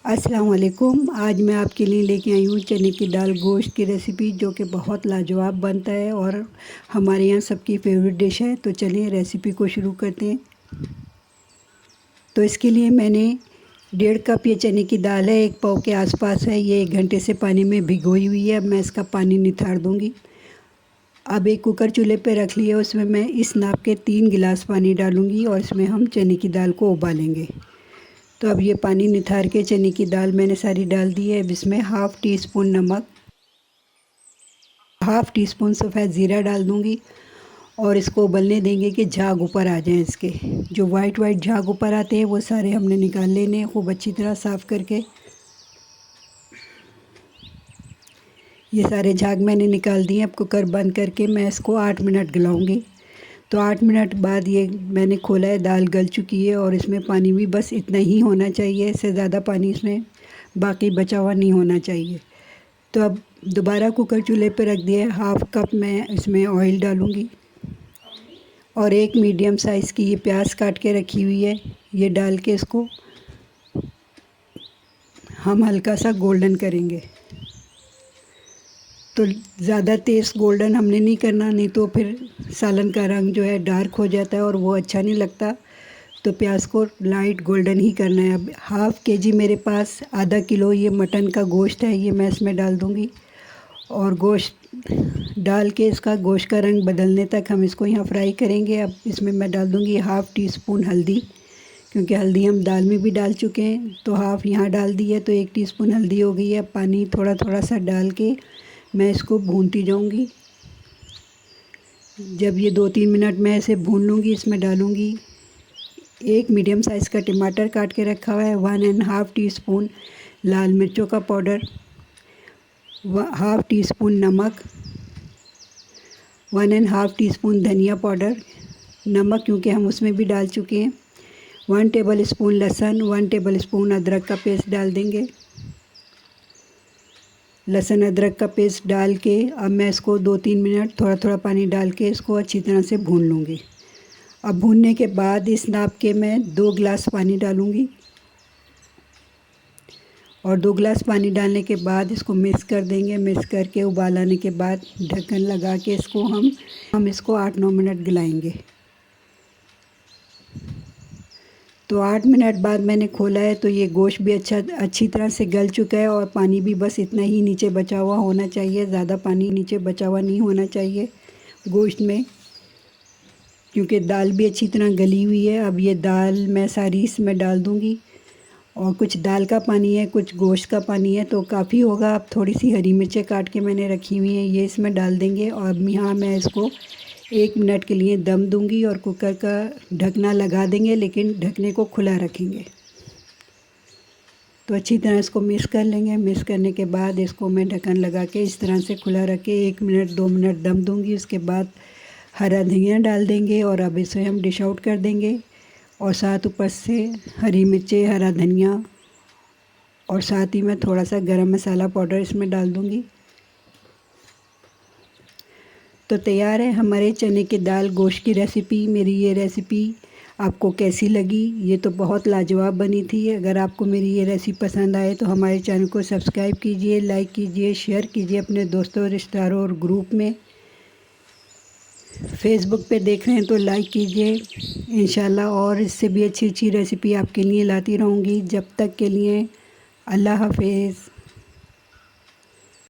अस्सलाम वालेकुम। आज मैं आपके लिए लेके आई हूँ चने की दाल गोश्त की रेसिपी, जो कि बहुत लाजवाब बनता है और हमारे यहाँ सबकी फेवरेट डिश है। तो चलिए रेसिपी को शुरू करते हैं। तो इसके लिए मैंने 1.5 कप ये चने की दाल है, 1 पाव के आसपास है। ये 1 घंटे से पानी में भिगोई हुई है। अब मैं इसका पानी निथार दूँगी। अब एक कुकर चूल्हे पे रख लिया, उसमें मैं इस नाप के 3 गिलास पानी डालूँगी और इसमें हम चने की दाल को उबालेंगे। तो अब ये पानी निथार के चने की दाल मैंने सारी डाल दी है। अब इसमें हाफ़ टी स्पून नमक, हाफ़ टी स्पून सफ़ेद ज़ीरा डाल दूँगी और इसको उबलने देंगे कि झाग ऊपर आ जाए। इसके जो वाइट झाग ऊपर आते हैं वो सारे हमने निकाल लेने हैं खूब अच्छी तरह साफ़ करके। ये सारे झाग मैंने निकाल दिए। अब कुकर बंद करके मैं इसको 8 मिनट गलाऊँगी। तो 8 मिनट बाद ये मैंने खोला है, दाल गल चुकी है और इसमें पानी भी बस इतना ही होना चाहिए, इससे ज़्यादा पानी इसमें बाकी बचा हुआ नहीं होना चाहिए। तो अब दोबारा कुकर चूल्हे पे रख दिया है। हाफ़ कप मैं इसमें ऑयल डालूँगी और एक मीडियम साइज़ की ये प्याज काट के रखी हुई है, ये डाल के इसको हम हल्का सा गोल्डन करेंगे। तो ज़्यादा तेज़ गोल्डन हमने नहीं करना, नहीं तो फिर सालन का रंग जो है डार्क हो जाता है और वो अच्छा नहीं लगता। तो प्याज को लाइट गोल्डन ही करना है। अब हाफ़ केजी मेरे पास आधा किलो ये मटन का गोश्त है, ये मैं इसमें डाल दूँगी और गोश्त डाल के इसका गोश्त का रंग बदलने तक हम इसको यहाँ फ्राई करेंगे। अब इसमें मैं डाल दूँगी हाफ़ टी स्पून हल्दी, क्योंकि हल्दी हम दाल में भी डाल चुके हैं। तो हाफ़ यहाँ डाल दी है, तो 1 टीस्पून हल्दी हो गई है। पानी थोड़ा थोड़ा सा डाल के मैं इसको भूनती जाऊँगी। जब ये 2-3 मिनट मैं इसे भून लूँगी, इसमें डालूँगी एक मीडियम साइज़ का टमाटर काट के रखा हुआ है, 1½ टीस्पून लाल मिर्चों का पाउडर, हाफ़ टी स्पून नमक, 1½ टीस्पून धनिया पाउडर, नमक क्योंकि हम उसमें भी डाल चुके हैं, 1 टेबल स्पून लहसुन, 1 टेबल स्पून अदरक का पेस्ट डाल देंगे। लहसुन अदरक का पेस्ट डाल के अब मैं इसको 2-3 मिनट थोड़ा थोड़ा पानी डाल के इसको अच्छी तरह से भून लूँगी। अब भूनने के बाद इस नाप के मैं 2 गिलास पानी डालूँगी और 2 गिलास पानी डालने के बाद इसको मिक्स कर देंगे। मिक्स करके उबाल आने के बाद ढक्कन लगा के इसको हम इसको 8-9 मिनट गलाएंगे। तो 8 मिनट बाद मैंने खोला है, तो ये गोश्त भी अच्छी तरह से गल चुका है और पानी भी बस इतना ही नीचे बचा हुआ होना चाहिए, ज़्यादा पानी नीचे बचा हुआ नहीं होना चाहिए गोश्त में, क्योंकि दाल भी अच्छी तरह गली हुई है। अब ये दाल मैं सारी इसमें डाल दूँगी और कुछ दाल का पानी है, कुछ गोश्त का पानी है, तो काफ़ी होगा। अब थोड़ी सी हरी मिर्चें काट के मैंने रखी हुई हैं, ये इसमें डाल देंगे और अब यहाँ मैं इसको 1 मिनट के लिए दम दूंगी और कुकर का ढकना लगा देंगे, लेकिन ढकने को खुला रखेंगे। तो अच्छी तरह इसको मिक्स कर लेंगे। मिक्स करने के बाद इसको मैं ढक्कन लगा के इस तरह से खुला रख के 1 मिनट 2 मिनट दम दूंगी। उसके बाद हरा धनिया डाल देंगे और अब इसे हम डिश आउट कर देंगे और साथ ऊपर से हरी मिर्चें, हरा धनिया और साथ ही मैं थोड़ा सा गरम मसाला पाउडर इसमें डाल दूंगी। तो तैयार है हमारे चने की दाल गोश्त की रेसिपी। मेरी ये रेसिपी आपको कैसी लगी? ये तो बहुत लाजवाब बनी थी। अगर आपको मेरी ये रेसिपी पसंद आए तो हमारे चैनल को सब्सक्राइब कीजिए, लाइक कीजिए, शेयर कीजिए अपने दोस्तों, रिश्तेदारों और ग्रुप में। फेसबुक पे देख रहे हैं तो लाइक कीजिए इंशाल्लाह, और इससे भी अच्छी अच्छी रेसिपी आपके लिए लाती रहूँगी। जब तक के लिए अल्लाह हाफ़िज़।